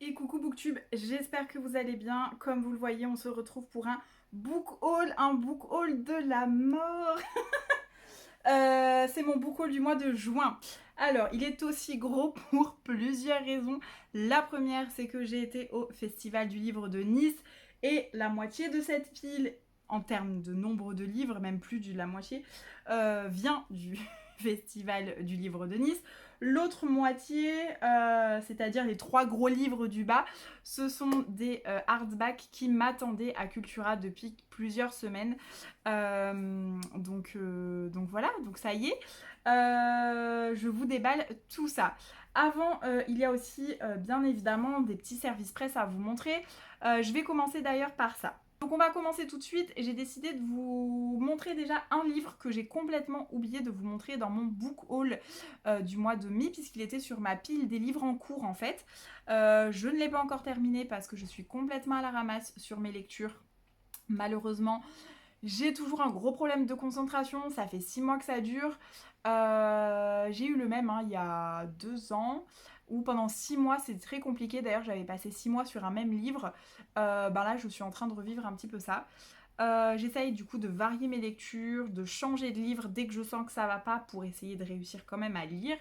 Salut, coucou Booktube, j'espère que vous allez bien. Comme vous le voyez, on se retrouve pour un book haul de la mort. C'est mon book haul du mois de juin. Alors, il est aussi gros pour plusieurs raisons. La première, c'est que j'ai été au Festival du livre de Nice et la moitié de cette pile, en termes de nombre de livres, même plus de la moitié, vient du Festival du livre de Nice. L'autre moitié, c'est-à-dire les 3 gros livres du bas, ce sont des hardbacks qui m'attendaient à Cultura depuis plusieurs semaines. Donc voilà, donc ça y est, je vous déballe tout ça. Avant, il y a aussi bien évidemment des petits services presse à vous montrer. Je vais commencer d'ailleurs par ça. Donc on va commencer tout de suite et j'ai décidé de vous montrer déjà un livre que j'ai complètement oublié de vous montrer dans mon book haul du mois de mai puisqu'il était sur ma pile des livres en cours en fait. Je ne l'ai pas encore terminé parce que je suis complètement à la ramasse sur mes lectures. Malheureusement, j'ai toujours un gros problème de concentration, ça fait 6 mois que ça dure. J'ai eu le même il y a 2 ans, où pendant 6 mois c'est très compliqué. D'ailleurs, j'avais passé 6 mois sur un même livre. Là, je suis en train de revivre un petit peu ça. J'essaye du coup de varier mes lectures, de changer de livre dès que je sens que ça va pas pour essayer de réussir quand même à lire.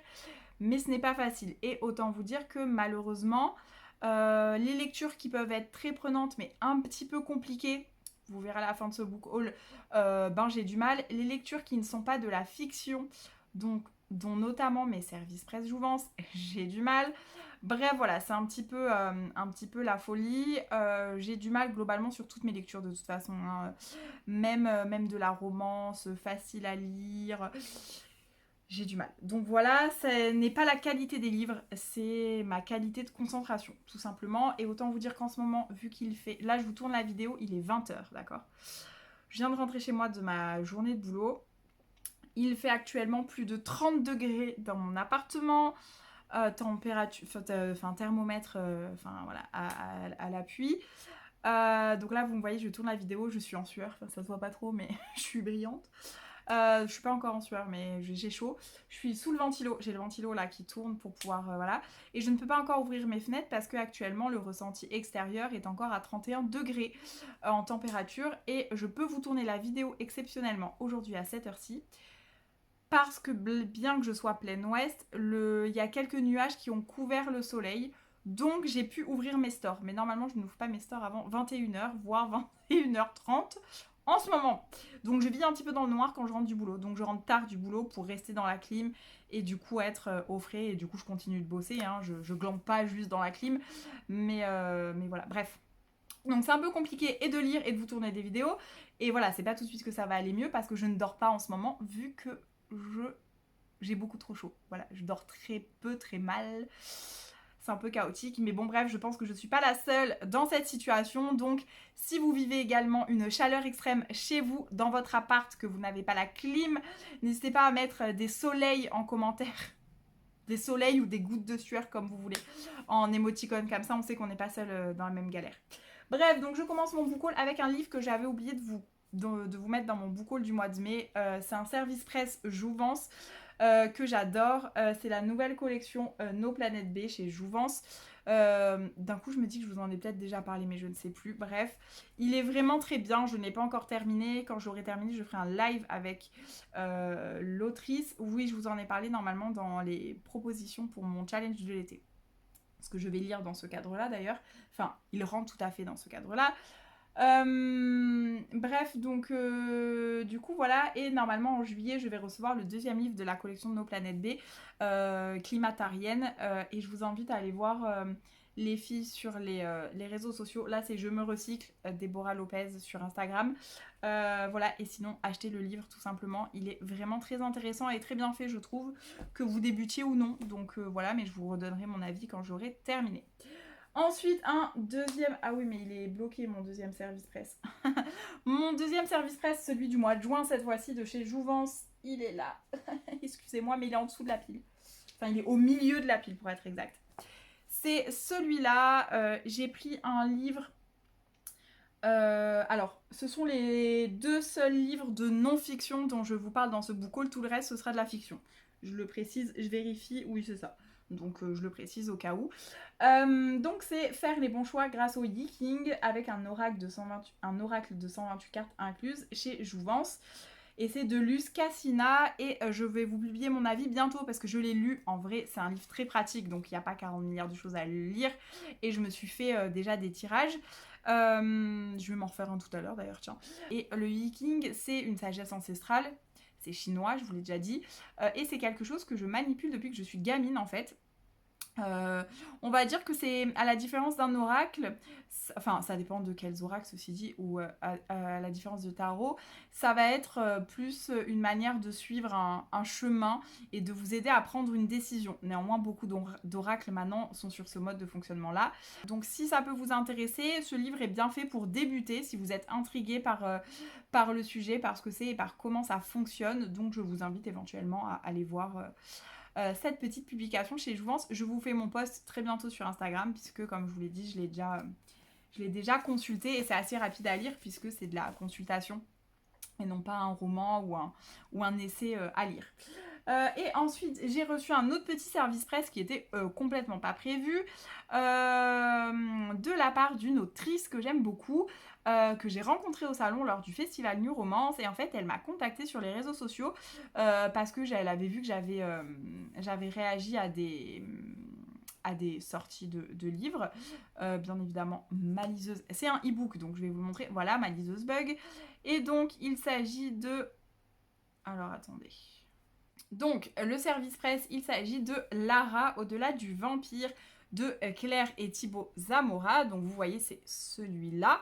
Mais ce n'est pas facile. Et autant vous dire que malheureusement, les lectures qui peuvent être très prenantes mais un petit peu compliquées, vous verrez à la fin de ce book haul, j'ai du mal. Les lectures qui ne sont pas de la fiction, donc, dont notamment mes services presse Jouvence, j'ai du mal. Bref, voilà, c'est un petit peu la folie. J'ai du mal globalement sur toutes mes lectures de toute façon. Même de la romance, facile à lire. J'ai du mal. Donc voilà, ce n'est pas la qualité des livres, c'est ma qualité de concentration, tout simplement. Et autant vous dire qu'en ce moment, vu qu'il fait... Là, je vous tourne la vidéo, il est 20h, d'accord ? Je viens de rentrer chez moi de ma journée de boulot. Il fait actuellement plus de 30 degrés dans mon appartement. Température... thermomètre voilà, à l'appui. Donc là, vous me voyez, je tourne la vidéo, je suis en sueur. Enfin, ça se voit pas trop, mais je suis brillante. Je suis pas encore en sueur, mais j'ai chaud. Je suis sous le ventilo. J'ai le ventilo là qui tourne pour pouvoir voilà. Et je ne peux pas encore ouvrir mes fenêtres parce que actuellement le ressenti extérieur est encore à 31 degrés en température. Et je peux vous tourner la vidéo exceptionnellement aujourd'hui à cette heure-ci. Parce que bien que je sois pleine ouest, il y a quelques nuages qui ont couvert le soleil. Donc j'ai pu ouvrir mes stores. Mais normalement je n'ouvre pas mes stores avant 21h, voire 21h30 en ce moment. Donc je vis un petit peu dans le noir quand je rentre du boulot. Donc je rentre tard du boulot pour rester dans la clim et du coup être au frais. Et du coup je continue de bosser. Je glande pas juste dans la clim. Mais voilà, bref. Donc c'est un peu compliqué et de lire et de vous tourner des vidéos. Et voilà, c'est pas tout de suite que ça va aller mieux parce que je ne dors pas en ce moment vu que j'ai beaucoup trop chaud. Voilà, je dors très peu, très mal. C'est un peu chaotique, mais bon bref, je pense que je suis pas la seule dans cette situation. Donc si vous vivez également une chaleur extrême chez vous, dans votre appart, que vous n'avez pas la clim, n'hésitez pas à mettre des soleils en commentaire. Des soleils ou des gouttes de sueur comme vous voulez, en émoticône, comme ça on sait qu'on n'est pas seul dans la même galère. Bref, donc je commence mon book haul avec un livre que j'avais oublié de vous mettre dans mon book haul du mois de mai. C'est un service presse Jouvence que j'adore. C'est la nouvelle collection No Planet B chez Jouvence. D'un coup, je me dis que je vous en ai peut-être déjà parlé, mais je ne sais plus. Bref, il est vraiment très bien. Je n'ai pas encore terminé. Quand j'aurai terminé, je ferai un live avec l'autrice. Oui, je vous en ai parlé normalement dans les propositions pour mon challenge de l'été. Ce que je vais lire dans ce cadre-là d'ailleurs. Enfin, il rentre tout à fait dans ce cadre-là. Bref, donc du coup voilà, et normalement en juillet je vais recevoir le 2e livre de la collection de No Planet B, climatarienne, et je vous invite à aller voir les filles sur les réseaux sociaux. Là c'est Je me recycle, Déborah Lopez sur Instagram. Voilà, et sinon achetez le livre tout simplement, il est vraiment très intéressant et très bien fait je trouve, que vous débutiez ou non, donc voilà, mais je vous redonnerai mon avis quand j'aurai terminé. Ensuite, un deuxième... Ah oui, mais il est bloqué, mon deuxième service presse. Mon deuxième service presse, celui du mois de juin, cette fois-ci, de chez Jouvence, il est là. Excusez-moi, mais il est en dessous de la pile. Enfin, il est au milieu de la pile, pour être exact. C'est celui-là. J'ai pris un livre... alors, ce sont les 2 seuls livres de non-fiction dont je vous parle dans ce book haul. Tout le reste, ce sera de la fiction. Je le précise, je vérifie. Oui, c'est ça. donc je le précise au cas où. Donc c'est faire les bons choix grâce au Yi King avec un oracle de 128 cartes incluses chez Jouvence. Et c'est de Luz Cassina et je vais vous publier mon avis bientôt parce que je l'ai lu. En vrai, c'est un livre très pratique, donc il n'y a pas 40 milliards de choses à lire. Et je me suis fait déjà des tirages. Je vais m'en refaire un tout à l'heure d'ailleurs, tiens. Et le Yi King, c'est une sagesse ancestrale. C'est chinois, je vous l'ai déjà dit. Et c'est quelque chose que je manipule depuis que je suis gamine en fait. On va dire que c'est à la différence d'un oracle, enfin ça dépend de quels oracles ceci dit, ou à la différence de tarot, ça va être plus une manière de suivre un chemin et de vous aider à prendre une décision. Néanmoins, beaucoup d'oracles maintenant sont sur ce mode de fonctionnement là. Donc si ça peut vous intéresser, ce livre est bien fait pour débuter, si vous êtes intrigué par le sujet, par ce que c'est et par comment ça fonctionne. Donc je vous invite éventuellement à aller voir cette petite publication chez Jouvence. Je vous fais mon post très bientôt sur Instagram puisque comme je vous l'ai dit, je l'ai déjà consulté et c'est assez rapide à lire puisque c'est de la consultation et non pas un roman ou un essai à lire. Et ensuite, j'ai reçu un autre petit service presse qui était complètement pas prévu de la part d'une autrice que j'aime beaucoup, que j'ai rencontrée au salon lors du festival New Romance. Et en fait, elle m'a contactée sur les réseaux sociaux parce que elle avait vu que j'avais réagi à des sorties de livres. Bien évidemment, ma liseuse... C'est un e-book, donc je vais vous le montrer. Voilà, ma liseuse bug. Et donc, il s'agit de... Alors, attendez... Donc, le service presse, il s'agit de Lara, au-delà du vampire, de Claire et Thibaut Zamora. Donc, vous voyez, c'est celui-là.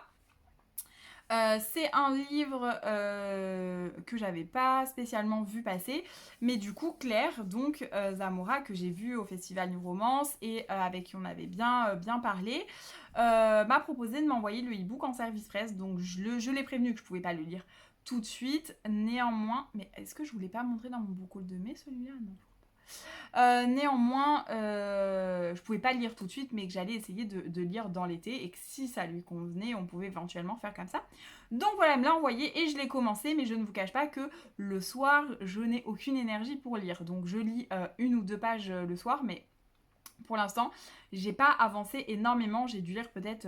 C'est un livre que j'avais pas spécialement vu passer, mais du coup Claire, donc Zamora, que j'ai vu au Festival New Romance et avec qui on avait bien parlé, m'a proposé de m'envoyer le e-book en service presse, donc je l'ai prévenu que je pouvais pas le lire tout de suite. Néanmoins, mais est-ce que je vous l'ai pas montré dans mon book haul de mai celui-là? Non. Néanmoins, je pouvais pas le lire tout de suite, mais que j'allais essayer de lire dans l'été et que si ça lui convenait, on pouvait éventuellement faire comme ça. Donc voilà, elle me l'a envoyé et je l'ai commencé, mais je ne vous cache pas que le soir, je n'ai aucune énergie pour lire. Donc je lis une ou deux pages le soir, mais pour l'instant, j'ai pas avancé énormément. J'ai dû lire peut-être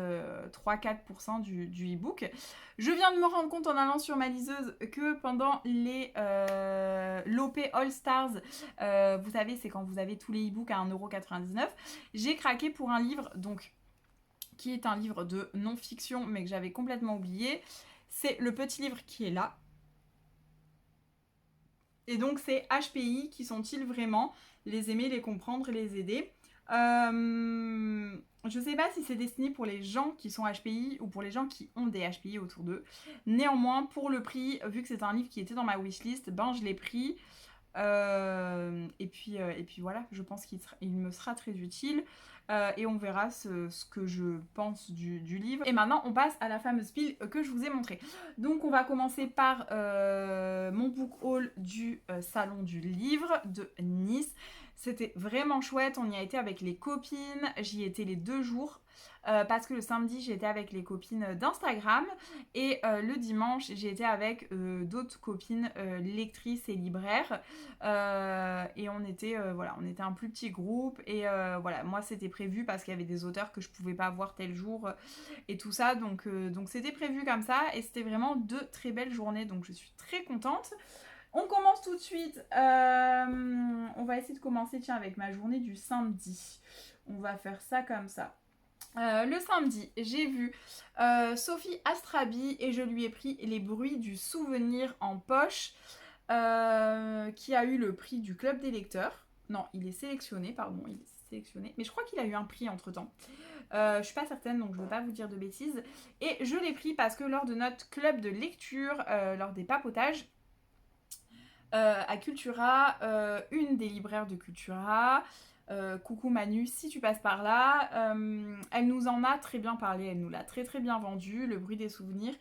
3-4% du e-book. Je viens de me rendre compte en allant sur ma liseuse que pendant les l'OP All Stars, vous savez, c'est quand vous avez tous les e-books à 1,99€, j'ai craqué pour un livre, donc qui est un livre de non-fiction, mais que j'avais complètement oublié. C'est le petit livre qui est là. Et donc, c'est HPI, qui sont-ils vraiment? Les aimer, les comprendre, les aider. Je sais pas si c'est destiné pour les gens qui sont HPI ou pour les gens qui ont des HPI autour d'eux. Néanmoins, pour le prix, vu que c'est un livre qui était dans ma wishlist, ben je l'ai pris. Et puis voilà, je pense qu'il me sera très utile. Et on verra ce que je pense du livre. Et maintenant, on passe à la fameuse pile que je vous ai montrée. Donc, on va commencer par mon book haul du Salon du Livre de Nice. C'était vraiment chouette, on y a été avec les copines, j'y étais les 2 jours. Parce que le samedi, j'ai été avec les copines d'Instagram et le dimanche, j'ai été avec d'autres copines lectrices et libraires et on était un plus petit groupe et voilà, moi c'était prévu parce qu'il y avait des auteurs que je pouvais pas voir tel jour et tout ça, donc c'était prévu comme ça et c'était vraiment 2 très belles journées, donc je suis très contente. On commence tout de suite. On va essayer de commencer avec ma journée du samedi. On va faire ça comme ça. Le samedi, j'ai vu Sophie Astrabi et je lui ai pris Les bruits du souvenir en poche, qui a eu le prix du Club des lecteurs. Non, il est sélectionné, pardon, il est sélectionné. Mais je crois qu'il a eu un prix entre temps. Je suis pas certaine, donc je ne veux pas vous dire de bêtises. Et je l'ai pris parce que lors de notre club de lecture, lors des papotages, à Cultura, une des libraires de Cultura, coucou Manu, si tu passes par là, elle nous en a très bien parlé, elle nous l'a très très bien vendu, le bruit des souvenirs,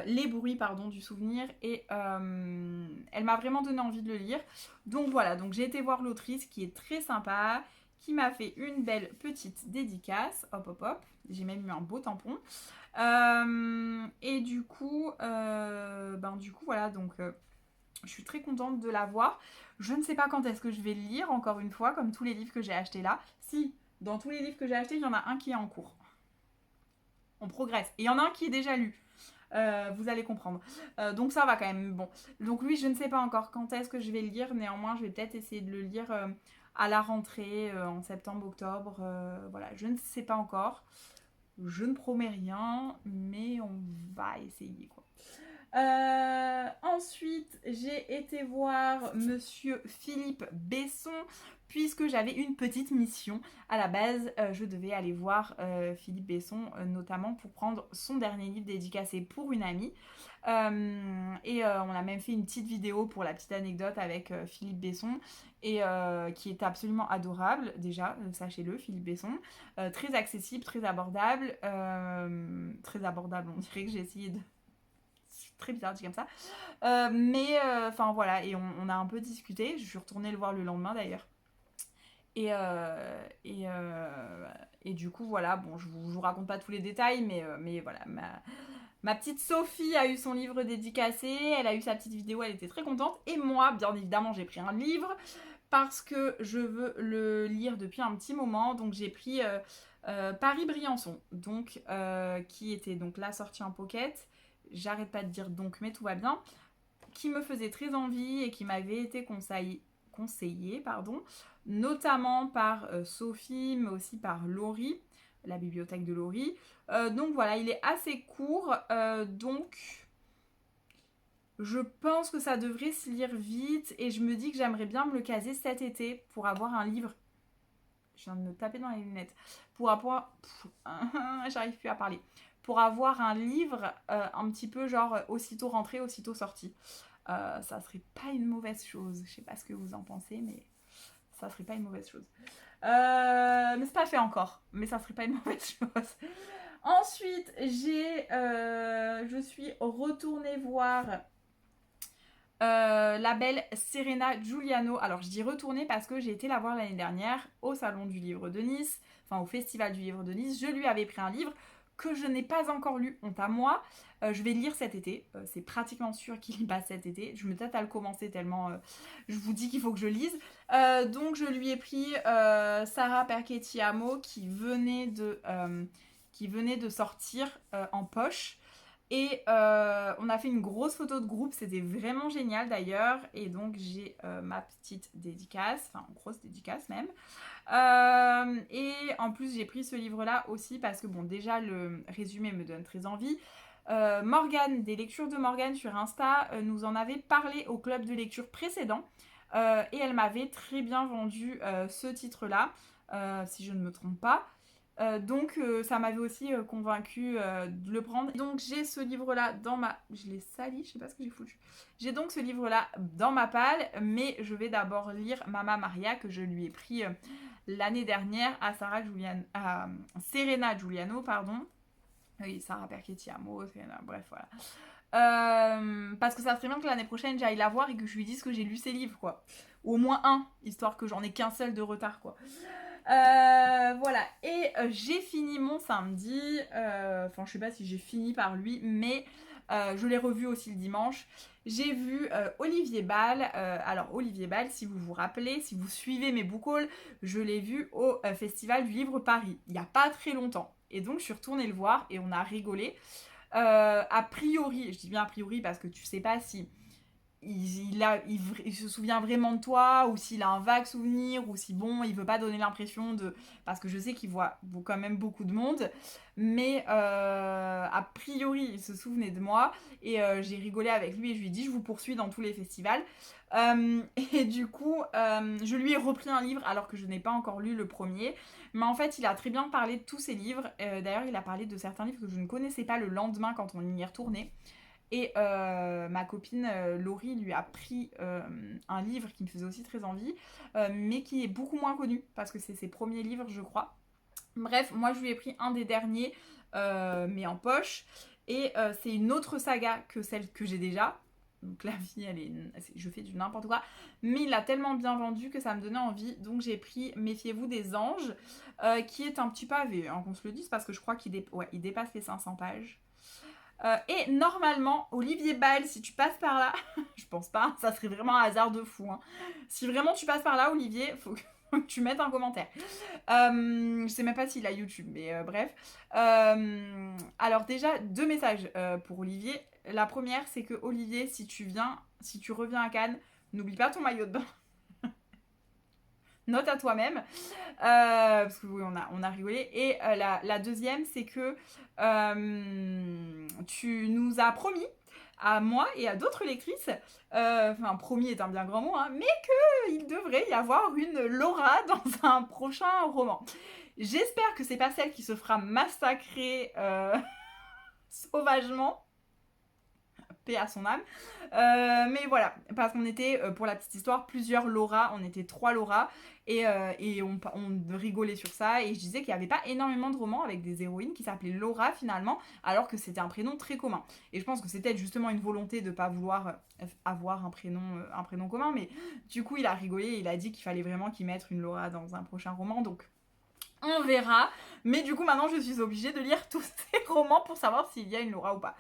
les bruits pardon du souvenir, et elle m'a vraiment donné envie de le lire. Donc voilà, donc j'ai été voir l'autrice qui est très sympa, qui m'a fait une belle petite dédicace, hop hop hop, j'ai même eu un beau tampon. Et du coup voilà, donc je suis très contente de l'avoir. Je ne sais pas quand est-ce que je vais le lire, encore une fois, comme tous les livres que j'ai achetés là. Si, dans tous les livres que j'ai achetés, il y en a un qui est en cours. On progresse. Et il y en a un qui est déjà lu. Vous allez comprendre. Donc ça va quand même. Bon. Donc lui, je ne sais pas encore quand est-ce que je vais le lire. Néanmoins, je vais peut-être essayer de le lire à la rentrée, en septembre, octobre. Voilà, je ne sais pas encore. Je ne promets rien, mais on va essayer quoi. Ensuite, j'ai été voir Monsieur Philippe Besson puisque j'avais une petite mission. À la base, je devais aller voir Philippe Besson, notamment pour prendre son dernier livre dédicacé pour une amie. On a même fait une petite vidéo pour la petite anecdote avec Philippe Besson et qui est absolument adorable déjà, sachez-le, Philippe Besson. Très accessible, très abordable. Très abordable, on dirait que j'ai essayé de très bizarre dit comme ça. Enfin voilà, et on a un peu discuté. Je suis retournée le voir le lendemain d'ailleurs. Et du coup, voilà, bon, je vous raconte pas tous les détails, mais voilà, ma petite Sophie a eu son livre dédicacé, elle a eu sa petite vidéo, elle était très contente. Et moi, bien évidemment, j'ai pris un livre parce que je veux le lire depuis un petit moment. Donc j'ai pris Paris-Briançon, donc, qui était donc la sortie en pocket. J'arrête pas de dire donc, mais tout va bien. Qui me faisait très envie et qui m'avait été conseillé, pardon, notamment par Sophie, mais aussi par Laurie, la bibliothèque de Laurie. Donc voilà, il est assez court, donc je pense que ça devrait se lire vite et je me dis que j'aimerais bien me le caser cet été pour avoir un livre. Je viens de me taper dans les lunettes. Pour avoir... J'arrive plus à parler. Pour avoir un livre un petit peu genre aussitôt rentré, aussitôt sorti. Ça serait pas une mauvaise chose. Je sais pas ce que vous en pensez, mais ça serait pas une mauvaise chose. Mais c'est pas fait encore. Mais ça serait pas une mauvaise chose. Ensuite, je suis retournée voir la belle Serena Giuliano. Alors je dis retourner parce que j'ai été la voir l'année dernière au Salon du Livre de Nice, enfin au Festival du Livre de Nice. Je lui avais pris un livre que je n'ai pas encore lu, honte à moi. Je vais le lire cet été, c'est pratiquement sûr qu'il y passe cet été. Je me tâte à le commencer tellement je vous dis qu'il faut que je lise. Donc je lui ai pris Sarah Perchetti-Amo qui venait de sortir en poche. Et on a fait une grosse photo de groupe, c'était vraiment génial d'ailleurs. Et donc j'ai ma petite dédicace, enfin grosse dédicace même. Et en plus j'ai pris ce livre-là aussi parce que bon déjà le résumé me donne très envie. Morgane, des lectures de Morgane sur Insta, nous en avait parlé au club de lecture précédent. Et elle m'avait très bien vendu ce titre-là, si je ne me trompe pas. Donc ça m'avait aussi convaincu de le prendre. Donc j'ai ce livre là dans ma... Je l'ai sali, je sais pas ce que j'ai foutu. J'ai donc ce livre là dans ma palle, mais je vais d'abord lire Mama Maria que je lui ai pris l'année dernière à Serena Giuliano, pardon. Oui, Sarah Perchetti-Amo, bref voilà. Parce que ça serait bien que l'année prochaine j'aille la voir et que je lui dise que j'ai lu ses livres quoi. Ou au moins un, histoire que j'en ai qu'un seul de retard quoi. Voilà, et j'ai fini mon samedi, enfin je sais pas si j'ai fini par lui, mais je l'ai revu aussi le dimanche. J'ai vu Olivier Bal. Alors Olivier Bal, si vous vous rappelez, si vous suivez mes book hauls, je l'ai vu au Festival du Livre Paris, il n'y a pas très longtemps. Et donc je suis retournée le voir et on a rigolé. A priori, je dis bien a priori parce que tu sais pas si il se souvient vraiment de toi, ou s'il a un vague souvenir, ou si bon, il veut pas donner l'impression de... Parce que je sais qu'il voit quand même beaucoup de monde, mais a priori, il se souvenait de moi, et j'ai rigolé avec lui, et je lui ai dit, je vous poursuis dans tous les festivals. Et du coup, je lui ai repris un livre, alors que je n'ai pas encore lu le premier, mais en fait, il a très bien parlé de tous ses livres. D'ailleurs, il a parlé de certains livres que je ne connaissais pas le lendemain quand on y est retourné. Et ma copine Laurie lui a pris un livre qui me faisait aussi très envie, mais qui est beaucoup moins connu, parce que c'est ses premiers livres, je crois. Bref, moi je lui ai pris un des derniers, mais en poche. Et c'est une autre saga que celle que j'ai déjà. Donc la vie, je fais du n'importe quoi. Mais il l'a tellement bien vendu que ça me donnait envie. Donc j'ai pris Méfiez-vous des anges, qui est un petit pavé, hein, qu'on se le dise, parce que je crois qu'il dépasse les 500 pages. Et normalement, Olivier Ball, si tu passes par là, je pense pas, ça serait vraiment un hasard de fou. Hein. Si vraiment tu passes par là, Olivier, faut que tu mettes un commentaire. Je sais même pas s'il a YouTube, mais bref. Alors déjà, 2 messages pour Olivier. La première, c'est que Olivier, si tu reviens à Cannes, n'oublie pas ton maillot de bain. Note à toi-même. Parce que oui, on a rigolé. Et la deuxième, c'est que tu nous as promis, à moi et à d'autres lectrices, enfin promis est un bien grand mot, hein, mais qu'il devrait y avoir une Laura dans un prochain roman. J'espère que c'est pas celle qui se fera massacrer sauvagement. Paix à son âme. Mais voilà, parce qu'on était, pour la petite histoire, plusieurs Laura, on était 3 Laura, et on rigolait sur ça, et je disais qu'il n'y avait pas énormément de romans avec des héroïnes qui s'appelaient Laura finalement, alors que c'était un prénom très commun. Et je pense que c'était justement une volonté de ne pas vouloir avoir un prénom commun, mais du coup il a rigolé, il a dit qu'il fallait vraiment qu'il mette une Laura dans un prochain roman, donc on verra. Mais du coup, maintenant, je suis obligée de lire tous ces romans pour savoir s'il y a une Laura ou pas.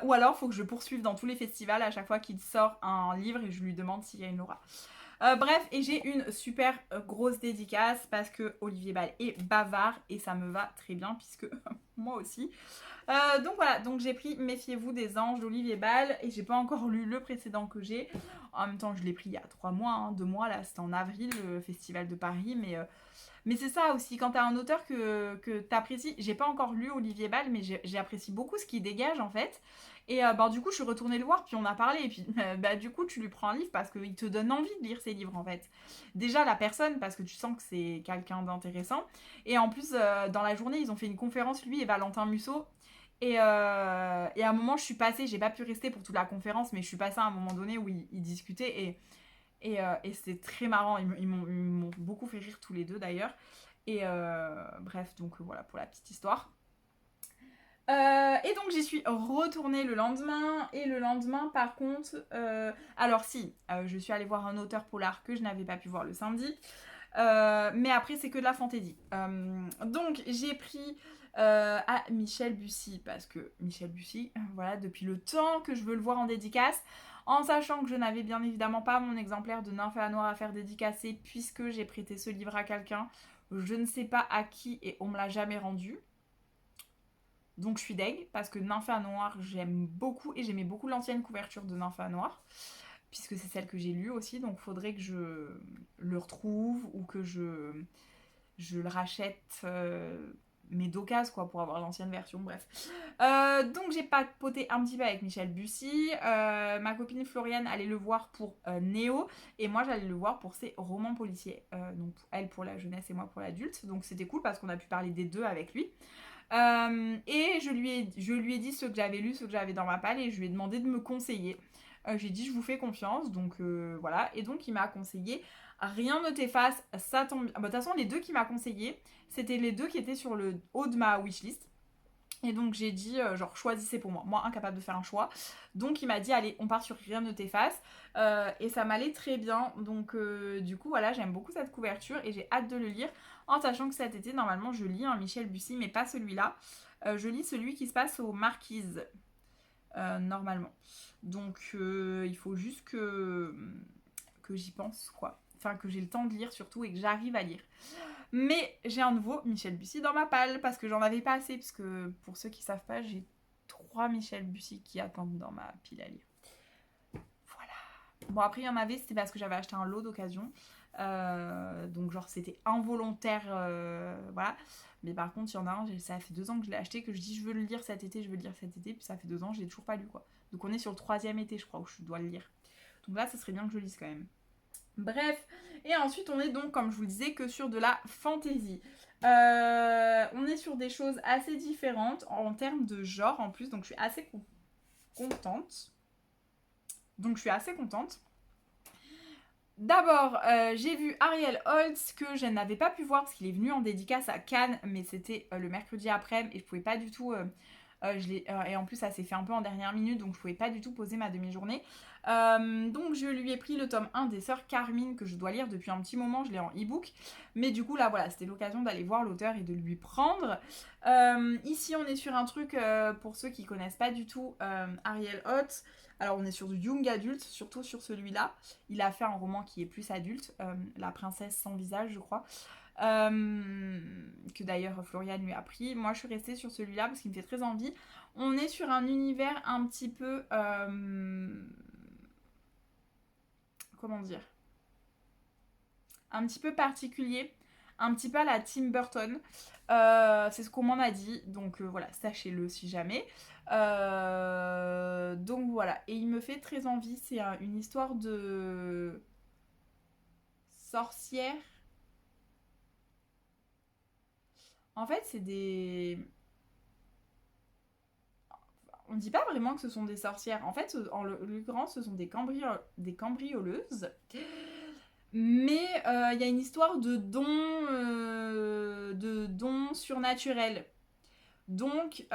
Ou alors, il faut que je poursuive dans tous les festivals à chaque fois qu'il sort un livre et je lui demande s'il y a une Laura. Bref, et j'ai une super grosse dédicace parce que Olivier Ball est bavard et ça me va très bien puisque moi aussi. Donc voilà, donc j'ai pris Méfiez-vous des anges d'Olivier Ball et j'ai pas encore lu le précédent que j'ai. En même temps, je l'ai pris il y a 3 mois, hein, 2 mois là, c'était en avril, le festival de Paris, mais c'est ça aussi, quand t'as un auteur que t'apprécies, j'ai pas encore lu Olivier Ball, mais j'apprécie beaucoup ce qu'il dégage en fait. Et du coup, je suis retournée le voir, puis on a parlé, et puis du coup, tu lui prends un livre parce qu'il te donne envie de lire ses livres en fait. Déjà, la personne, parce que tu sens que c'est quelqu'un d'intéressant. Et en plus, dans la journée, ils ont fait une conférence, lui et Valentin Musso. Et à un moment, je suis passée, j'ai pas pu rester pour toute la conférence, mais je suis passée à un moment donné où ils discutaient et c'était très marrant. Ils m'ont beaucoup fait rire tous les deux d'ailleurs. Et bref, donc voilà pour la petite histoire. Et donc j'y suis retournée le lendemain. Et le lendemain, par contre, alors si, je suis allée voir un auteur polar que je n'avais pas pu voir le samedi. Mais après, c'est que de la fantaisie. Donc j'ai pris à Michel Bussy, parce que Michel Bussy, voilà, depuis le temps que je veux le voir en dédicace, en sachant que je n'avais bien évidemment pas mon exemplaire de Nymphe à Noir à faire dédicacer, puisque j'ai prêté ce livre à quelqu'un, je ne sais pas à qui, et on me l'a jamais rendu. Donc je suis deg, parce que Nymphe à Noir, j'aime beaucoup, et j'aimais beaucoup l'ancienne couverture de Nymphe à Noir, puisque c'est celle que j'ai lue aussi, donc faudrait que je le retrouve, ou que je le rachète... mes d'occasion quoi pour avoir l'ancienne version, bref. Donc j'ai papoté un petit peu avec Michel Bussy. Ma copine Floriane allait le voir pour Néo et moi j'allais le voir pour ses romans policiers. Donc elle pour la jeunesse et moi pour l'adulte. Donc c'était cool parce qu'on a pu parler des deux avec lui. Et je lui ai dit ce que j'avais lu, ce que j'avais dans ma palle et je lui ai demandé de me conseiller. J'ai dit je vous fais confiance, donc voilà. Et donc il m'a conseillé Rien ne t'efface, ça tombe bien. De toute façon, les deux qui m'a conseillé, c'était les deux qui étaient sur le haut de ma wishlist. Et donc j'ai dit, genre, choisissez pour moi. Moi, incapable de faire un choix. Donc il m'a dit, allez, on part sur Rien ne t'efface. Et ça m'allait très bien. Donc du coup, voilà, j'aime beaucoup cette couverture et j'ai hâte de le lire. En sachant que cet été, normalement, je lis un Michel Bussy, mais pas celui-là. Je lis celui qui se passe aux Marquises. Normalement. Donc il faut juste que j'y pense, quoi. Enfin, que j'ai le temps de lire surtout et que j'arrive à lire. Mais j'ai un nouveau Michel Bussy dans ma palle parce que j'en avais pas assez. Parce que pour ceux qui savent pas, j'ai 3 Michel Bussy qui attendent dans ma pile à lire. Voilà. Bon, après, il y en avait, c'était parce que j'avais acheté un lot d'occasion. Donc, genre, c'était involontaire. Voilà. Mais par contre, il y en a un, ça fait 2 ans que je l'ai acheté, que je dis je veux le lire cet été, je veux le lire cet été. Puis ça fait 2 ans, je l'ai toujours pas lu, quoi. Donc, on est sur le 3e été, je crois, où je dois le lire. Donc là, ça serait bien que je le lise quand même. Bref, et ensuite on est donc, comme je vous le disais, que sur de la fantaisie. On est sur des choses assez différentes en termes de genre en plus, donc je suis assez contente. D'abord, j'ai vu Ariel Holtz que je n'avais pas pu voir parce qu'il est venu en dédicace à Cannes, mais c'était le mercredi après et je pouvais pas du tout Et en plus, ça s'est fait un peu en dernière minute, donc je pouvais pas du tout poser ma demi-journée. Donc je lui ai pris le tome 1 des Sœurs Carmine, que je dois lire depuis un petit moment, je l'ai en e-book. Mais du coup, là, voilà, c'était l'occasion d'aller voir l'auteur et de lui prendre. Ici, on est sur un truc, pour ceux qui connaissent pas du tout Ariel Hoth. Alors, on est sur du young adulte, surtout sur celui-là. Il a fait un roman qui est plus adulte, La princesse sans visage, je crois. Que d'ailleurs Florian lui a pris. Moi je suis restée sur celui-là parce qu'il me fait très envie. On est sur un univers un petit peu comment dire, un petit peu particulier, un petit peu à la Tim Burton. C'est ce qu'on m'en a dit, donc voilà, sachez-le si jamais. Donc voilà, et il me fait très envie. C'est une histoire de sorcière. En fait, c'est des... On ne dit pas vraiment que ce sont des sorcières. En fait, en l'occurrence, ce sont des cambrioleuses. Mais il y a une histoire de dons surnaturels. Donc, et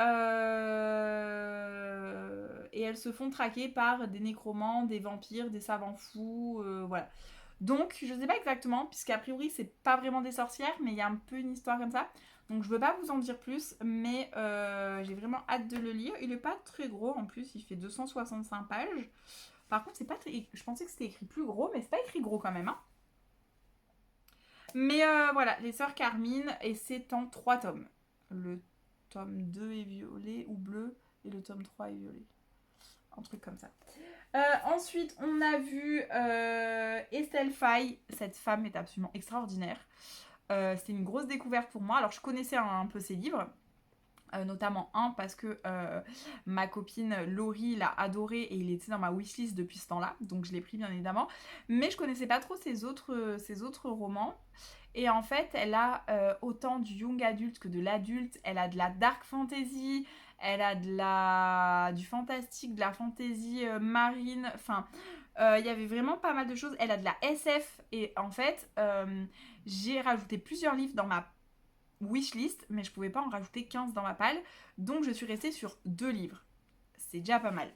elles se font traquer par des nécromants, des vampires, des savants fous, voilà. Donc, je sais pas exactement, puisqu'a priori, c'est pas vraiment des sorcières, mais il y a un peu une histoire comme ça. Donc, je veux pas vous en dire plus, mais j'ai vraiment hâte de le lire. Il est pas très gros en plus, il fait 265 pages. Par contre, c'est pas très... Je pensais que c'était écrit plus gros, mais c'est pas écrit gros quand même, hein. Mais voilà, Les Sœurs Carmine, et c'est en 3 tomes. Le tome 2 est violet ou bleu, et le tome 3 est violet. Un truc comme ça. Ensuite, on a vu Estelle Faye. Cette femme est absolument extraordinaire. C'était une grosse découverte pour moi. Alors, je connaissais un peu ses livres. Notamment un parce que ma copine Laurie l'a adoré et il était dans ma wishlist depuis ce temps-là, donc je l'ai pris bien évidemment, mais je connaissais pas trop ses autres romans. Et en fait, elle a autant du young adulte que de l'adulte. Elle a de la dark fantasy, elle a du fantastique, de la fantasy marine. Enfin, il y avait vraiment pas mal de choses. Elle a de la SF. Et en fait, j'ai rajouté plusieurs livres dans ma wishlist, mais je pouvais pas en rajouter 15 dans ma palle. Donc, je suis restée sur 2 livres. C'est déjà pas mal.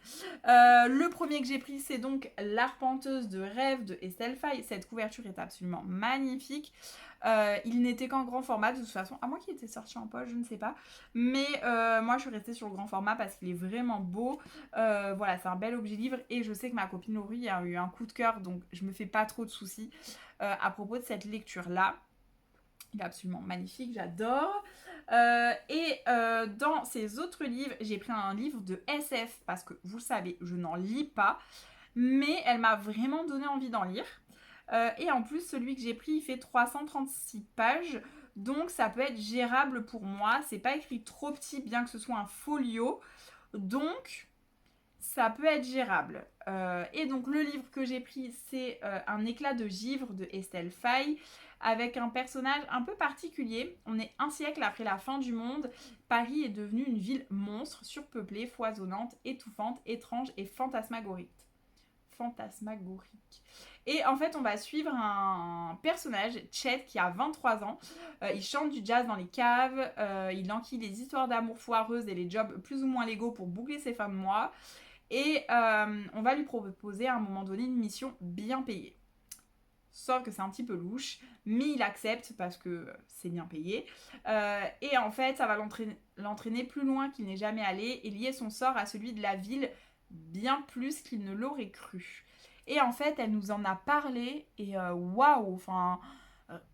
Le premier que j'ai pris, c'est donc L'Arpenteuse de rêve de Estelle Faye. Cette couverture est absolument magnifique. Il n'était qu'en grand format de toute façon. À moins qu'il était sorti en poche, je ne sais pas. Mais moi, je suis restée sur le grand format parce qu'il est vraiment beau. Voilà, c'est un bel objet livre. Et je sais que ma copine Laurie a eu un coup de cœur. Donc, je me fais pas trop de soucis à propos de cette lecture-là. Il est absolument magnifique, j'adore. Dans ces autres livres, j'ai pris un livre de SF parce que vous le savez, je n'en lis pas, mais elle m'a vraiment donné envie d'en lire. Et en plus, celui que j'ai pris, il fait 336 pages, donc ça peut être gérable pour moi. C'est pas écrit trop petit, bien que ce soit un folio, donc ça peut être gérable. Et donc le livre que j'ai pris, c'est Un éclat de givre de Estelle Faye, avec un personnage un peu particulier. On est un siècle après la fin du monde. Paris est devenue une ville monstre, surpeuplée, foisonnante, étouffante, étrange et fantasmagorique. Et en fait, on va suivre un personnage, Chet, qui a 23 ans. Il chante du jazz dans les caves. Il enquille les histoires d'amour foireuses et les jobs plus ou moins légaux pour boucler ses fins de mois. Et on va lui proposer à un moment donné une mission bien payée. Sauf que c'est un petit peu louche, mais il accepte parce que c'est bien payé. Et en fait, ça va l'entraîner plus loin qu'il n'est jamais allé et lier son sort à celui de la ville bien plus qu'il ne l'aurait cru. Et en fait, elle nous en a parlé et waouh, enfin...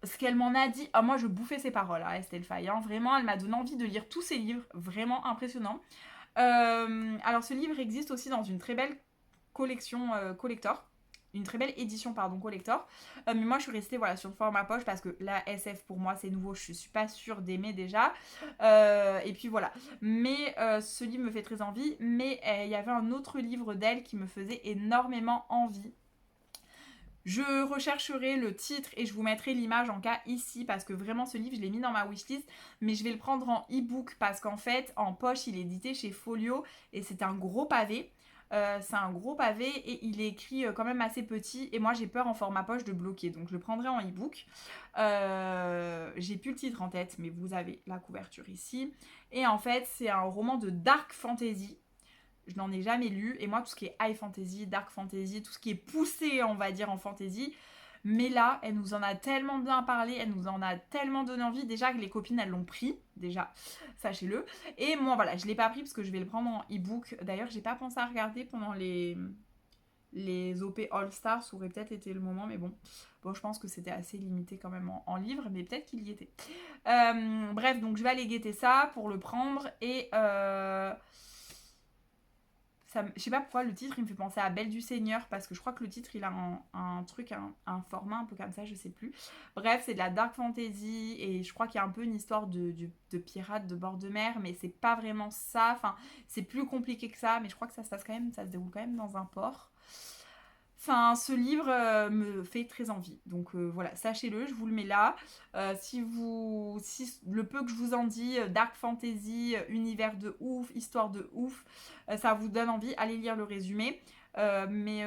ce qu'elle m'en a dit, moi je bouffais ses paroles, hein, Estelle Faye, hein, vraiment, elle m'a donné envie de lire tous ses livres, vraiment impressionnant. Alors ce livre existe aussi dans une très belle collection collector, une très belle édition pardon collector, mais moi je suis restée voilà sur le format poche parce que la SF pour moi c'est nouveau, je suis pas sûre d'aimer déjà, et puis voilà, mais ce livre me fait très envie, mais il y avait un autre livre d'elle qui me faisait énormément envie. Je rechercherai le titre et je vous mettrai l'image en cas ici parce que vraiment ce livre je l'ai mis dans ma wishlist, mais je vais le prendre en e-book parce qu'en fait en poche il est édité chez Folio et c'est un gros pavé. C'est un gros pavé et il est écrit quand même assez petit. Et moi, j'ai peur en format poche de bloquer. Donc, je le prendrai en e-book. J'ai plus le titre en tête, mais vous avez la couverture ici. Et en fait, c'est un roman de dark fantasy. Je n'en ai jamais lu. Et moi, tout ce qui est high fantasy, dark fantasy, tout ce qui est poussé, on va dire, en fantasy. Mais là, elle nous en a tellement bien parlé, elle nous en a tellement donné envie. Déjà que les copines, elles l'ont pris, déjà, sachez-le. Et moi, voilà, je ne l'ai pas pris parce que je vais le prendre en e-book. D'ailleurs, j'ai pas pensé à regarder pendant les OP All Stars, ça aurait peut-être été le moment, mais bon. Bon, je pense que c'était assez limité quand même en livre, mais peut-être qu'il y était. Bref, donc je vais aller guetter ça pour le prendre et... je sais pas pourquoi le titre il me fait penser à Belle du Seigneur parce que je crois que le titre il a un truc, un format un peu comme ça, je sais plus. Bref, c'est de la dark fantasy et je crois qu'il y a un peu une histoire de pirates de bord de mer, mais c'est pas vraiment ça. Enfin, c'est plus compliqué que ça, mais je crois que ça se passe quand même, ça se déroule quand même dans un port. Enfin, ce livre me fait très envie. Donc voilà, sachez-le, je vous le mets là. Si le peu que je vous en dis, dark fantasy, univers de ouf, histoire de ouf, ça vous donne envie, allez lire le résumé. Mais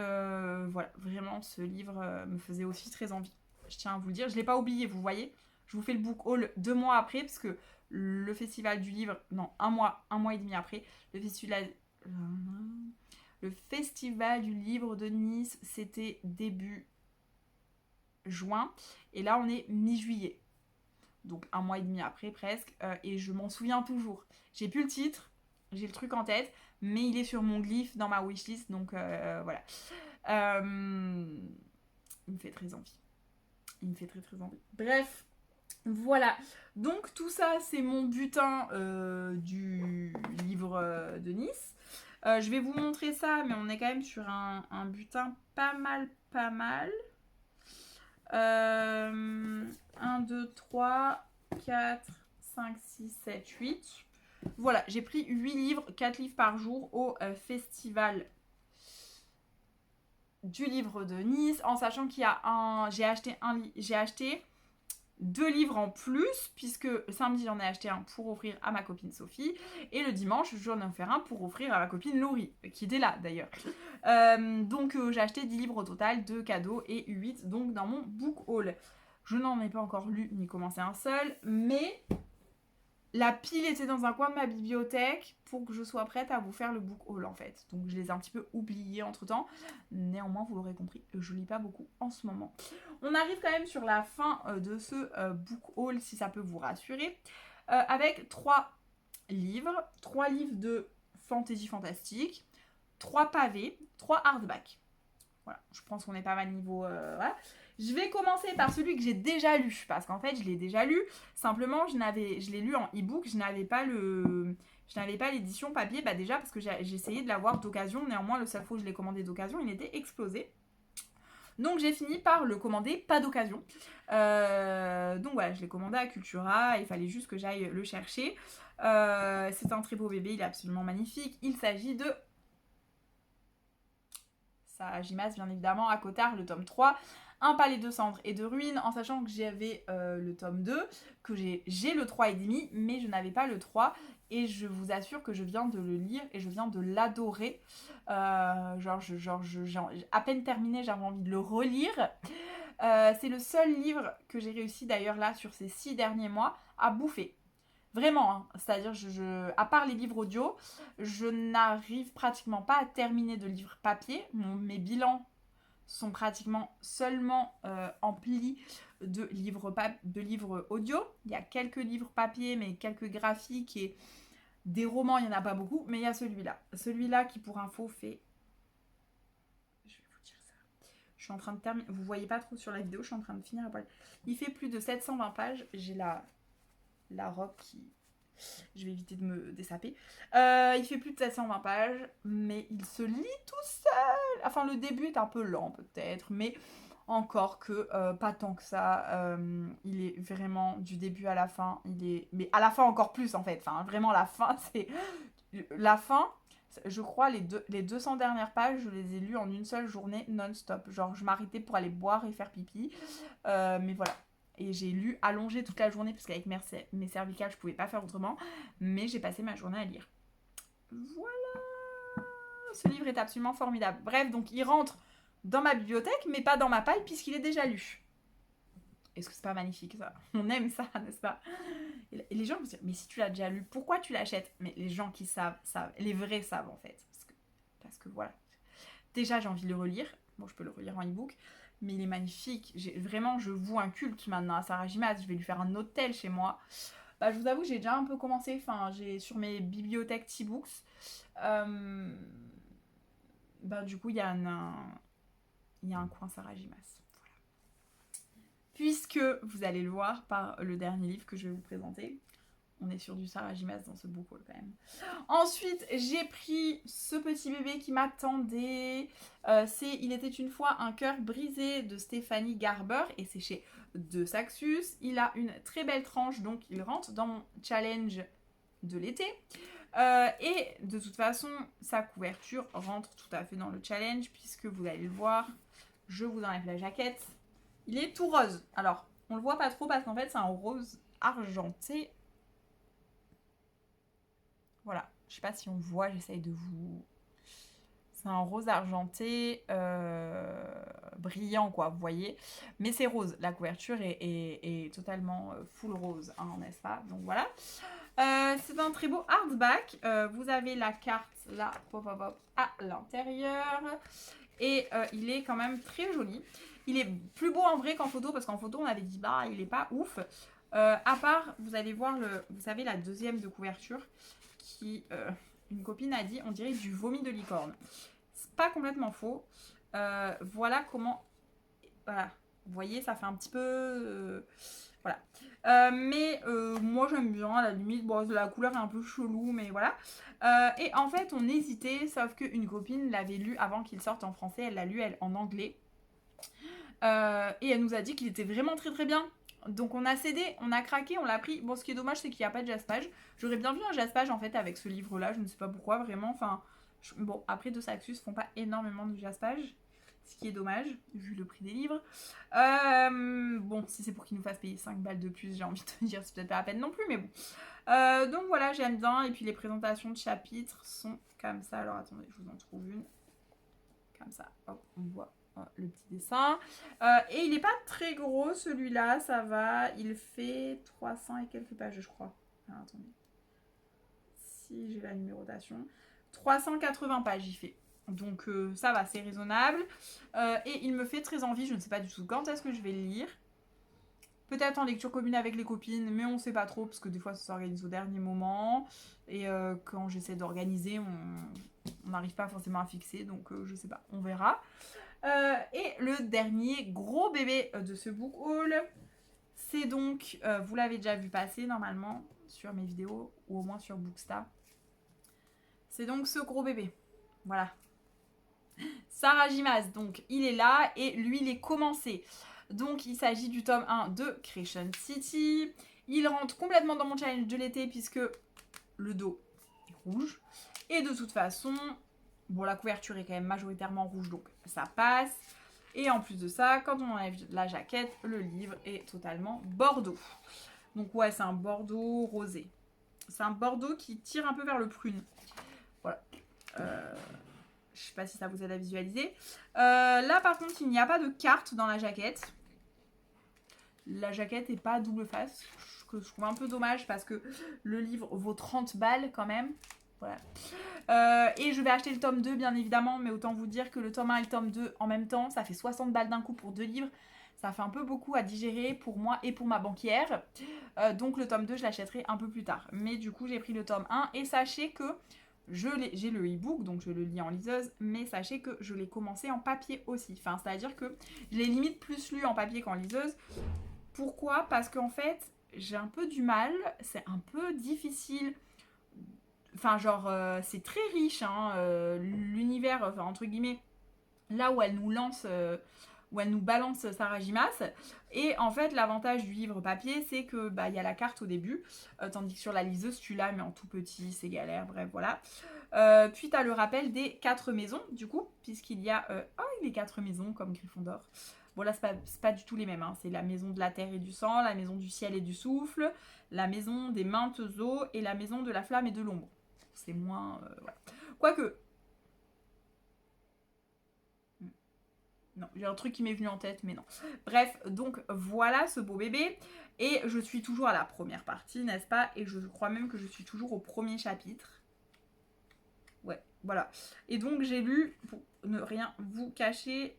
voilà, vraiment, ce livre me faisait aussi très envie. Je tiens à vous le dire, je ne l'ai pas oublié, vous voyez. Je vous fais le book haul 2 mois après, parce que le festival du livre, non, un mois et demi après, le festival du livre de Nice, c'était début juin. Et là, on est mi-juillet. Donc un mois et demi après presque. Et je m'en souviens toujours. J'ai plus le titre, j'ai le truc en tête, mais il est sur mon glyphe dans ma wishlist. Donc voilà. Il me fait très envie. Il me fait très très envie. Bref. Voilà, donc tout ça c'est mon butin du livre de Nice. Je vais vous montrer ça, mais on est quand même sur un butin pas mal. 1, 2, 3, 4, 5, 6, 7, 8. Voilà, j'ai pris 8 livres, 4 livres par jour au festival du livre de Nice, en sachant qu'il y a j'ai acheté 2 livres en plus, puisque samedi j'en ai acheté un pour offrir à ma copine Sophie, et le dimanche j'en ai offert un pour offrir à ma copine Laurie, qui était là d'ailleurs. Donc j'ai acheté 10 livres au total, 2 cadeaux et 8 donc dans mon book haul. Je n'en ai pas encore lu ni commencé un seul, mais la pile était dans un coin de ma bibliothèque pour que je sois prête à vous faire le book haul en fait. Donc je les ai un petit peu oubliés entre temps. Néanmoins, vous l'aurez compris, je lis pas beaucoup en ce moment. On arrive quand même sur la fin de ce book haul, si ça peut vous rassurer, avec 3 livres de fantasy fantastique, 3 pavés, 3 hardbacks. Voilà, je pense qu'on est pas mal niveau... voilà. Je vais commencer par celui que j'ai déjà lu, parce qu'en fait, je l'ai déjà lu. Simplement, je l'ai lu en e-book, je n'avais pas l'édition papier, bah déjà parce que j'ai essayé de l'avoir d'occasion. Néanmoins, le seul fois où je l'ai commandé d'occasion, il était explosé. Donc j'ai fini par le commander pas d'occasion. Donc voilà, je l'ai commandé à Cultura, il fallait juste que j'aille le chercher. C'est un très beau bébé, il est absolument magnifique. Il s'agit de Sajimas, bien évidemment, à Cotard, le tome 3. Un palais de cendres et de ruines, en sachant que j'avais le tome 2, que j'ai le 3,5, mais je n'avais pas le 3. Et je vous assure que je viens de le lire et je viens de l'adorer. J'ai à peine terminé, j'avais envie de le relire. C'est le seul livre que j'ai réussi d'ailleurs là sur ces 6 derniers mois à bouffer. Vraiment, hein. C'est-à-dire, à part les livres audio, je n'arrive pratiquement pas à terminer de livres papier. Mes bilans sont pratiquement seulement emplis de livres audio. Il y a quelques livres papier, mais quelques graphiques et des romans, il n'y en a pas beaucoup. Mais il y a celui-là. Celui-là qui, pour info, fait... Je vais vous dire ça. Je suis en train de terminer... Vous voyez pas trop sur la vidéo, je suis en train de finir. Il fait plus de 720 pages. J'ai la robe qui... Je vais éviter de me dessaper. Il fait plus de 720 pages, mais il se lit tout seul. Enfin, le début est un peu lent peut-être, mais encore que pas tant que ça. Il est vraiment du début à la fin. Mais à la fin encore plus en fait. Enfin, vraiment la fin, c'est... La fin, je crois, les 200 dernières pages, je les ai lues en une seule journée non-stop. Genre, je m'arrêtais pour aller boire et faire pipi. Mais voilà. Et j'ai lu allongé toute la journée, parce qu'avec mes cervicales, je pouvais pas faire autrement. Mais j'ai passé ma journée à lire. Voilà. ce livre est absolument formidable. Bref, donc il rentre dans ma bibliothèque, mais pas dans ma palle, puisqu'il est déjà lu. Est-ce que c'est pas magnifique, ça? On aime ça, n'est-ce pas? Et les gens vont se dire, mais si tu l'as déjà lu, pourquoi tu l'achètes? Mais les gens qui savent, savent. Les vrais savent, en fait. Parce que voilà. Déjà, j'ai envie de le relire. Bon, je peux le relire en e-book. Mais il est magnifique. Vraiment, je voue un culte maintenant à Sarah J. Maas. Je vais lui faire un hôtel chez moi. Bah, je vous avoue que j'ai déjà un peu commencé. Enfin, j'ai sur mes bibliothèques T-Books. Bah, du coup, il y a un coin Sarah J. Maas. Voilà. Puisque vous allez le voir par le dernier livre que je vais vous présenter. On est sur du Sarah J. Maas dans ce book haul quand même. Ensuite, j'ai pris ce petit bébé qui m'attendait. C'est Il était une fois un cœur brisé de Stéphanie Garber et c'est chez De Saxus. Il a une très belle tranche, donc il rentre dans mon challenge de l'été. Et de toute façon, sa couverture rentre tout à fait dans le challenge puisque vous allez le voir. Je vous enlève la jaquette. Il est tout rose. Alors, on le voit pas trop parce qu'en fait, c'est un rose argenté. Voilà, je sais pas si on voit, j'essaye de vous... C'est un rose argenté brillant, quoi, vous voyez. Mais c'est rose, la couverture est totalement full rose, hein, n'est-ce pas? Donc voilà. C'est un très beau hardback. Vous avez la carte, là, pop, pop, pop, à l'intérieur. Et il est quand même très joli. Il est plus beau en vrai qu'en photo, parce qu'en photo, on avait dit, bah, il est pas ouf. À part, vous allez voir, vous savez, la deuxième de couverture, qui, une copine a dit, on dirait du vomi de licorne. C'est pas complètement faux. Voilà comment... Voilà. Vous voyez, ça fait un petit peu... voilà. Mais moi, j'aime bien, à la limite. Bon, la couleur est un peu chelou, mais voilà. Et en fait, on hésitait, sauf qu'une copine l'avait lu avant qu'il sorte en français. Elle l'a lu, elle, en anglais. Et elle nous a dit qu'il était vraiment très très bien. Donc on a cédé, on a craqué, on l'a pris. Bon, ce qui est dommage, c'est qu'il n'y a pas de jaspage. J'aurais bien vu un jaspage en fait avec ce livre-là. Je ne sais pas pourquoi, vraiment. Enfin, bon, après, De Saxus font pas énormément de jaspage. Ce qui est dommage, vu le prix des livres. Bon, si c'est pour qu'ils nous fassent payer 5 balles de plus, j'ai envie de dire, c'est peut-être pas la peine non plus, mais bon. Donc voilà, j'aime bien. Et puis les présentations de chapitres sont comme ça. Alors attendez, je vous en trouve une. Comme ça, hop, on voit le petit dessin. Et il n'est pas très gros celui-là, ça va. Il fait 300 et quelques pages, je crois. Alors, attendez. Si j'ai la numérotation. 380 pages, il fait. Donc ça va, c'est raisonnable. Et il me fait très envie, je ne sais pas du tout quand est-ce que je vais le lire. Peut-être en lecture commune avec les copines, mais on ne sait pas trop, parce que des fois ça s'organise au dernier moment. Et quand j'essaie d'organiser, on n'arrive pas forcément à fixer, donc je sais pas, on verra. Et le dernier gros bébé de ce book haul, c'est donc, vous l'avez déjà vu passer normalement sur mes vidéos, ou au moins sur Bookstar. C'est donc ce gros bébé, voilà. Sarah J. Maas, donc il est là, et lui il est commencé. Donc il s'agit du tome 1 de Creation City. Il rentre complètement dans mon challenge de l'été, puisque le dos est rouge. Et de toute façon, bon, la couverture est quand même majoritairement rouge, donc ça passe. Et en plus de ça, quand on enlève la jaquette, le livre est totalement bordeaux. Donc ouais, c'est un bordeaux rosé. C'est un bordeaux qui tire un peu vers le prune. Voilà. Je sais pas si ça vous aide à visualiser. Là, par contre, il n'y a pas de carte dans la jaquette. La jaquette n'est pas à double face. Que je trouve un peu dommage parce que le livre vaut 30 balles quand même. Voilà. Et je vais acheter le tome 2 bien évidemment, mais autant vous dire que le tome 1 et le tome 2 en même temps, ça fait 60 balles d'un coup pour 2 livres. Ça fait un peu beaucoup à digérer pour moi et pour ma banquière. Donc le tome 2, je l'achèterai un peu plus tard. Mais du coup, j'ai pris le tome 1 et sachez que j'ai le e-book, donc je le lis en liseuse, mais sachez que je l'ai commencé en papier aussi. Enfin, c'est-à-dire que je l'ai limite plus lu en papier qu'en liseuse. Pourquoi? Parce qu'en fait, j'ai un peu du mal, c'est un peu difficile. Enfin, genre, c'est très riche, hein, l'univers, enfin, entre guillemets, là où elle nous lance, où elle nous balance Sarah J. Maas. Et en fait, l'avantage du livre papier, c'est que bah, y a la carte au début, tandis que sur la liseuse, tu l'as, mais en tout petit, c'est galère, bref, voilà. Puis, tu as le rappel des 4 maisons, du coup, puisqu'il y a les 4 maisons, comme Gryffondor. Bon, là, c'est pas du tout les mêmes, hein. C'est la maison de la terre et du sang, la maison du ciel et du souffle, la maison des maintes eaux et la maison de la flamme et de l'ombre. C'est moins... voilà. Quoique, Non, j'ai un truc qui m'est venu en tête, mais non. Bref, donc voilà ce beau bébé. Et je suis toujours à la première partie, n'est-ce pas? Et je crois même que je suis toujours au premier chapitre. Ouais, voilà. Et donc j'ai lu, pour ne rien vous cacher,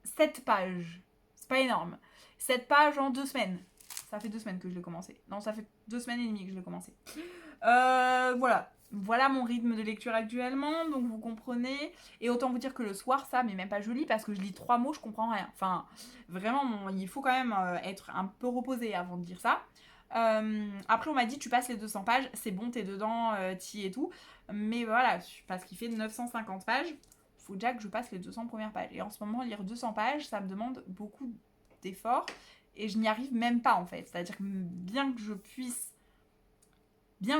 7 pages. C'est pas énorme. 7 pages en 2 semaines. Ça fait 2 semaines que je l'ai commencé. Non, ça fait 2 semaines et demie que je l'ai commencé. Voilà. Voilà mon rythme de lecture actuellement, donc vous comprenez. Et autant vous dire que le soir, ça, mais même pas je lis, parce que je lis 3 mots, je comprends rien. Enfin, vraiment, il faut quand même être un peu reposé avant de dire ça. Après, on m'a dit, tu passes les 200 pages, c'est bon, t'es dedans, t'y et tout. Mais voilà, parce qu'il fait 950 pages, faut déjà que je passe les 200 premières pages. Et en ce moment, lire 200 pages, ça me demande beaucoup d'efforts. Et je n'y arrive même pas, en fait. C'est-à-dire que bien que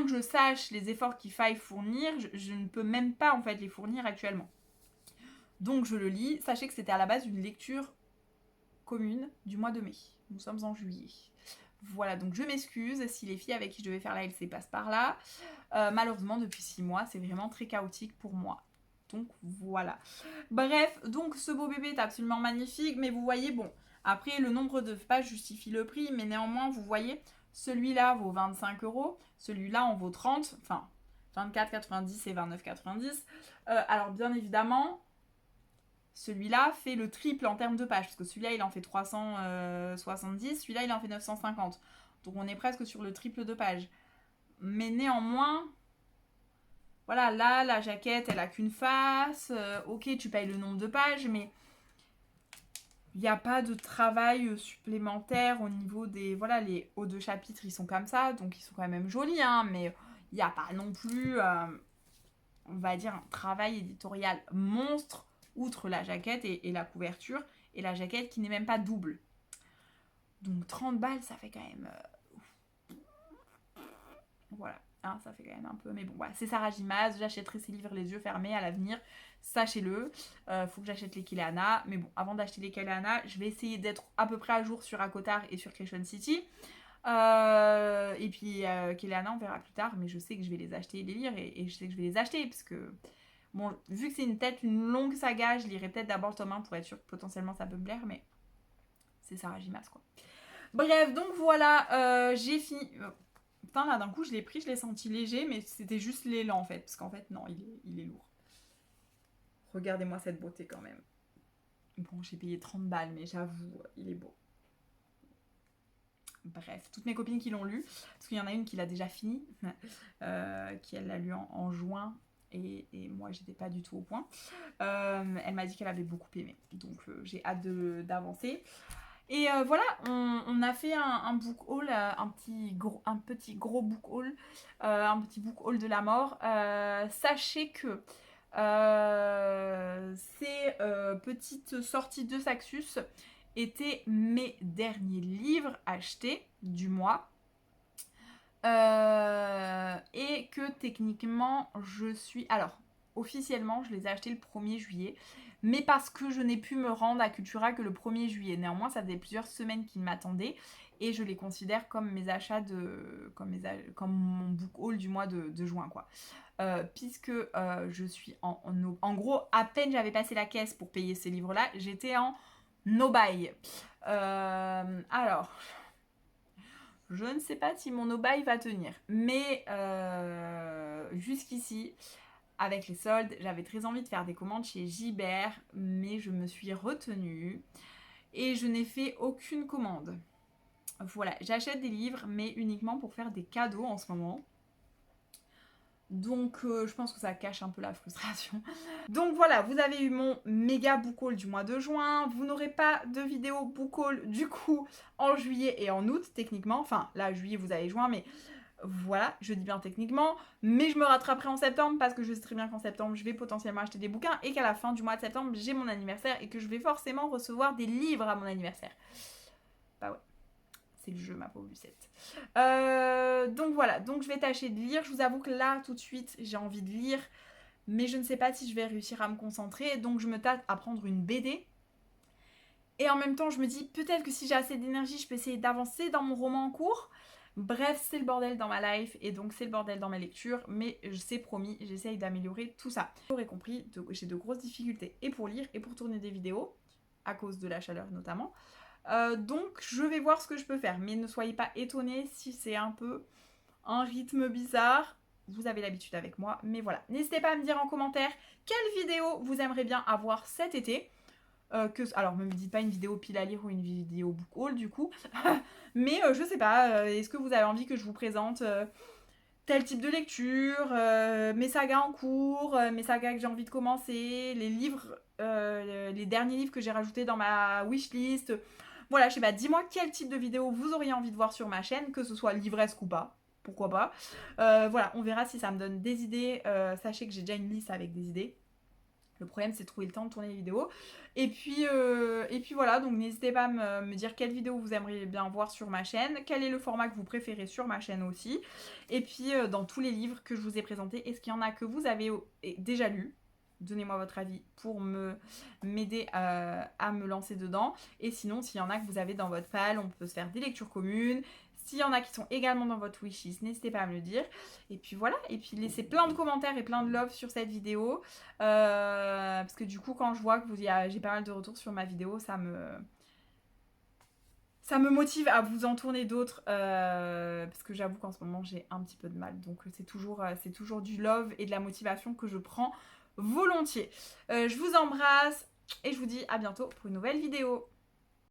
je sache les efforts qu'il faille fournir, je ne peux même pas en fait les fournir actuellement. Donc je le lis. Sachez que c'était à la base une lecture commune du mois de mai. Nous sommes en juillet. Voilà, donc je m'excuse si les filles avec qui je devais faire la LC passent par là. Malheureusement, depuis 6 mois, c'est vraiment très chaotique pour moi. Donc voilà. Bref, donc ce beau bébé est absolument magnifique, mais vous voyez, bon, après le nombre de pages justifie le prix, mais néanmoins, vous voyez, celui-là vaut 25 €, celui-là en vaut 30, enfin 24,90 et 29,90. Alors bien évidemment, celui-là fait le triple en termes de pages, parce que celui-là il en fait 370, celui-là il en fait 950. Donc on est presque sur le triple de pages. Mais néanmoins, voilà, là, la jaquette, elle a qu'une face. Ok, tu payes le nombre de pages, mais il n'y a pas de travail supplémentaire au niveau des... Voilà, les hauts de chapitre, ils sont comme ça, donc ils sont quand même jolis, hein, mais il n'y a pas non plus, on va dire, un travail éditorial monstre, outre la jaquette et la couverture, et la jaquette qui n'est même pas double. Donc 30 balles, ça fait quand même... Voilà. Hein, ça fait quand même un peu, mais bon, voilà, c'est Sarah Gimaz, j'achèterai ses livres les yeux fermés à l'avenir, sachez-le. Faut que j'achète les Keleana, mais bon, avant d'acheter les Keleana, je vais essayer d'être à peu près à jour sur Akotar et sur Creation City. Et puis Keleana, on verra plus tard, mais je sais que je vais les acheter et les lire, et je sais que je vais les acheter, parce que, bon, vu que c'est une longue saga, je lirai peut-être d'abord le tome 1 pour être sûr que potentiellement ça peut me plaire, mais c'est Sarah Gimaz, quoi. Bref, donc voilà, j'ai fini... Putain, là, d'un coup, je l'ai pris, je l'ai senti léger, mais c'était juste l'élan, en fait. Parce qu'en fait, non, il est lourd. Regardez-moi cette beauté, quand même. Bon, j'ai payé 30 balles, mais j'avoue, il est beau. Bref, toutes mes copines qui l'ont lu, parce qu'il y en a une qui l'a déjà fini, qui elle l'a lu en juin, et moi, j'étais pas du tout au point. Elle m'a dit qu'elle avait beaucoup aimé. Donc, j'ai hâte d'avancer. Et voilà, on a fait un book haul, un petit gros book haul, un petit book haul de la mort. Sachez que ces petites sorties de Saxus étaient mes derniers livres achetés du mois. Et que techniquement, je suis... Alors, officiellement, je les ai achetés le 1er juillet. Mais parce que je n'ai pu me rendre à Cultura que le 1er juillet. Néanmoins, ça faisait plusieurs semaines qu'ils m'attendaient. Et je les considère comme mes achats comme mon book haul du mois de juin, quoi. Puisque je suis en gros, à peine j'avais passé la caisse pour payer ces livres-là, j'étais en no-buy. Alors... Je ne sais pas si mon no-buy va tenir. Mais jusqu'ici, avec les soldes, j'avais très envie de faire des commandes chez Gibert, mais je me suis retenue et je n'ai fait aucune commande. Voilà, j'achète des livres, mais uniquement pour faire des cadeaux en ce moment. Donc je pense que ça cache un peu la frustration. Donc voilà, vous avez eu mon méga book haul du mois de juin. Vous n'aurez pas de vidéo book haul du coup en juillet et en août techniquement. Enfin là juillet vous avez juin, mais voilà, je dis bien techniquement. Mais je me rattraperai en septembre parce que je sais très bien qu'en septembre je vais potentiellement acheter des bouquins et qu'à la fin du mois de septembre j'ai mon anniversaire et que je vais forcément recevoir des livres à mon anniversaire. Bah ouais. C'est le jeu, ma pauvre Lucette. Donc voilà, donc je vais tâcher de lire. Je vous avoue que là, tout de suite, j'ai envie de lire. Mais je ne sais pas si je vais réussir à me concentrer. Donc je me tâte à prendre une BD. Et en même temps, je me dis, peut-être que si j'ai assez d'énergie, je peux essayer d'avancer dans mon roman en cours. Bref, c'est le bordel dans ma life. Et donc c'est le bordel dans ma lecture. Mais c'est promis, j'essaye d'améliorer tout ça. Vous aurez compris, j'ai de grosses difficultés. Et pour lire, et pour tourner des vidéos. à cause de la chaleur notamment. Donc je vais voir ce que je peux faire, mais ne soyez pas étonnés si c'est un peu un rythme bizarre. Vous avez l'habitude avec moi, mais voilà. N'hésitez pas à me dire en commentaire quelle vidéo vous aimeriez bien avoir cet été. Alors, ne me dites pas une vidéo pile à lire ou une vidéo book haul du coup. Mais je sais pas, est-ce que vous avez envie que je vous présente tel type de lecture, mes sagas en cours, mes sagas que j'ai envie de commencer, les livres, les derniers livres que j'ai rajoutés dans ma wishlist. Voilà, je sais pas, dis-moi quel type de vidéo vous auriez envie de voir sur ma chaîne, que ce soit livresque ou pas. Pourquoi pas. Voilà, on verra si ça me donne des idées. Sachez que j'ai déjà une liste avec des idées. Le problème, c'est de trouver le temps de tourner les vidéos. Et puis voilà, donc n'hésitez pas à me dire quelle vidéo vous aimeriez bien voir sur ma chaîne, quel est le format que vous préférez sur ma chaîne aussi. Et puis, dans tous les livres que je vous ai présentés, est-ce qu'il y en a que vous avez déjà lus? Donnez-moi votre avis pour m'aider à me lancer dedans. Et sinon, s'il y en a que vous avez dans votre pal, on peut se faire des lectures communes. S'il y en a qui sont également dans votre wishlist, n'hésitez pas à me le dire. Et puis voilà, et puis laissez plein de commentaires et plein de love sur cette vidéo. Parce que du coup, quand je vois que j'ai pas mal de retours sur ma vidéo, ça me motive à vous en tourner d'autres. Parce que j'avoue qu'en ce moment, j'ai un petit peu de mal. Donc c'est toujours du love et de la motivation que je prends volontiers. Je vous embrasse et je vous dis à bientôt pour une nouvelle vidéo.